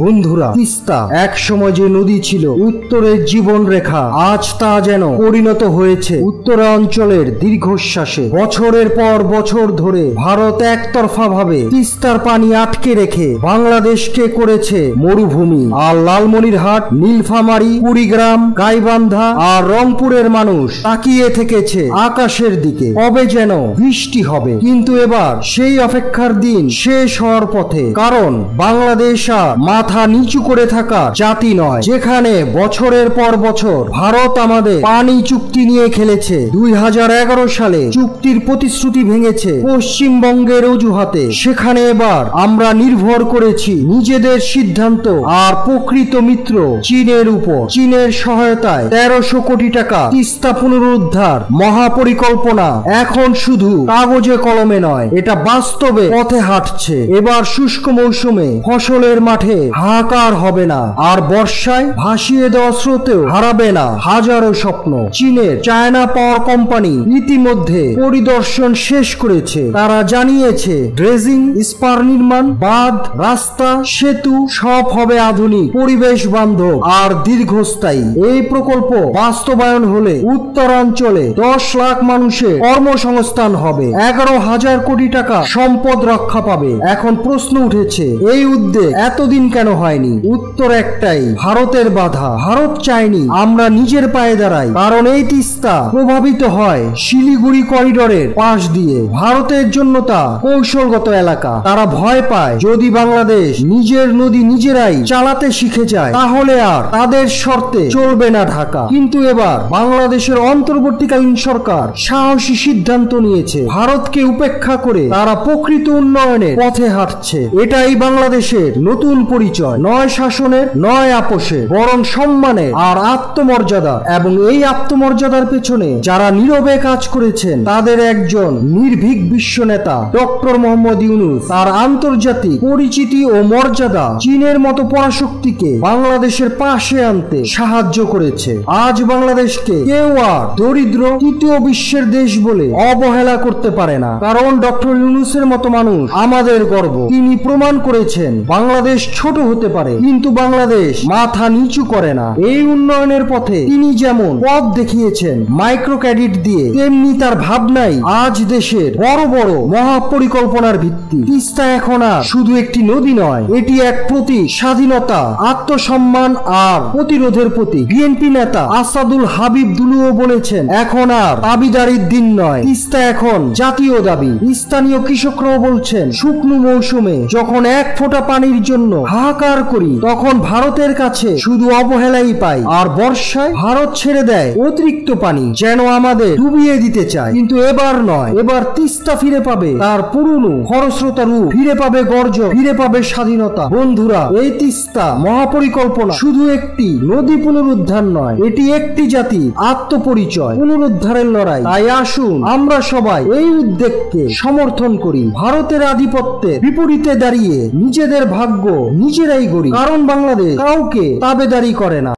বন্ধুরা, তিস্তা এক সময় যে নদী ছিল উত্তরের জীবন রেখা, আজ তা যেন পরিণত হয়েছে উত্তরাঞ্চলের দীর্ঘশ্বাসে। বছরের পর বছর ধরে ভারত একতরফা ভাবে তিস্তার পানি আটকে রেখে বাংলাদেশকে করেছে মরুভূমি। আর লালমনিরহাট, নীলফামারী, কুড়িগ্রাম, গাইবান্ধা আর রংপুরের মানুষ তাকিয়ে থেকেছে আকাশের দিকে, কবে যেন বৃষ্টি হবে। কিন্তু এবার সেই অপেক্ষার দিন শেষ হওয়ার পথে, কারণ বাংলাদেশ আর মাথা নিচু করে থাকা জাতি নয়, যেখানে বছরের পর বছর ভারত আমাদের পানি চুক্তি নিয়ে খেলেছে। 2011 সালে চুক্তির প্রতিশ্রুতি ভেঙেছে পশ্চিমবঙ্গের অজুহাতে। সেখানে এবার আমরা নির্ভর করেছি নিজেদের সিদ্ধান্ত আর প্রকৃত মিত্র চীনের উপর। চীনের সহায়তায় 1300 কোটি টাকা তিস্তা পুনরুদ্ধার মহাপরিকল্পনা এখন শুধু কাগজে কলমে নয়, এটা বাস্তবে পথে হাঁটছে। এবার শুষ্ক মৌসুমে ফসলের মাঠে হাহাকার হবে না, আর বর্ষায় ভাসিয়ে দেওয়া স্রোতেও হারাবে না হাজারো স্বপ্ন। চীনের চায়না পাওয়ার কোম্পানি ইতিমধ্যে পরিদর্শন শেষ করেছে। তারা জানিয়েছে ড্রেজিং, স্পার নির্মাণ, বাঁধ, রাস্তা, সেতু সব হবে আধুনিক, পরিবেশ বান্ধব আর দীর্ঘস্থায়ী। এই প্রকল্প বাস্তবায়ন হলে উত্তরাঞ্চলে 10 লাখ মানুষের কর্মসংস্থান হবে, 11,000 কোটি টাকা সম্পদ রক্ষা পাবে। এখন প্রশ্ন উঠেছে, এই উদ্যোগ এতদিন কেন হয়নি? উত্তর একটাই, ভারতের বাধা। ভারত চায়নি আমরা নিজের পায়ে দাঁড়াই, কারণ এই তিস্তা প্রভাবিত হয় শিলিগুড়ি করিডোরের পাশ দিয়ে। ভারতের জন্য তা কৌশলগত এলাকা। তারা ভয় পায় যদি বাংলাদেশ নিজের নদী নিজেরাই চালাতে শিখে যায়, তাহলে আর তাদের শর্তে চলবে না ঢাকা। কিন্তু এবার বাংলাদেশের অন্তর্বর্তীকালীন সরকার সাহসী সিদ্ধান্ত নিয়েছে। ভারতকে উপেক্ষা করে তারা প্রকৃত উন্নয়নের পথে হাঁটছে। এটাই বাংলাদেশের নতুন পরিচয়, নয় শাসনের, নয় আপোষের, বরং সম্মানের আর আত্মমর্যাদা। এবং এই আত্মমর্যাদার পেছনে যারা নীরবে কাজ করেছেন, তাদের একজন নির্ভীক বিশ্ব নেতা ডক্টর মোহাম্মদ ইউনূস। তার আন্তর্জাতিক পরিচিতি ও মর্যাদা চীনের মতো পরাশক্তিকে বাংলাদেশের পাশে আনতে সাহায্য করেছে। আজ বাংলাদেশকে কেউ আর দরিদ্র তৃতীয় বিশ্বের দেশ বলে অবহেলা করতে পারে না, কারণ ডক্টর ইউনূসের মতো মানুষ আমাদের গর্ব। তিনি প্রমাণ করেছেন বাংলাদেশ ছোট হতে পারে, কিন্তু বাংলাদেশ মাথা নিচু করে না। এই উন্নয়নের পথে তিনি যেমন পথ দেখিয়েছেন মাইক্রো ক্রেডিট দিয়ে, তেমনি তার ভাবনাই আজ দেশের বড় বড় মহাপরিকল্পনার ভিত্তি। তিস্তা এখন আর শুধু একটি নদী নয়, এটি এক প্রতীক, স্বাধীনতা, আত্মসম্মান আর প্রতিরোধের প্রতীক। বিএনপি নেতা আসাদুল হাবিব দুলুও বলেছেন, এখন আর দাবিদারির দিন নয়, তিস্তা এখন জাতীয় দাবি। স্থানীয় কৃষকরাও বলছেন, শুকনো মৌসুমে যখন এক ফোঁটা পানির জন্য হাহাকার করি, তখন ভারতের কাছে শুধু অবহেলাই পাই, আর বর্ষায় ভারত ছেড়ে দেয় অতিরিক্ত পানি, যেন আমাদের ডুবিয়ে দিতে চায়। কিন্তু এবার নয়, এবার তিস্তা ফিরে পাবে তার পুরনো খরস্রোতা রূপ, ফিরে পাবে গর্জন, ফিরে পাবে স্বাধীনতা। বন্ধুরা, এই তিস্তা মহাপরিকল্পনা শুধু একটি নদী পুনরুদ্ধার নয়, এটি একটি জাতির আত্মপরিচয় পুনরুদ্ধারের লড়াই। তাই আসুন আমরা সবাই এই উদ্যোগকে সমর্থন করি, ভারতের আধিপত্যের বিপরীতে দাঁড়িয়ে নিজেদের ভাগ্য নিজেরাই গড়ি, কারণ বাংলাদেশ কাউকে তাবেদারি করে না।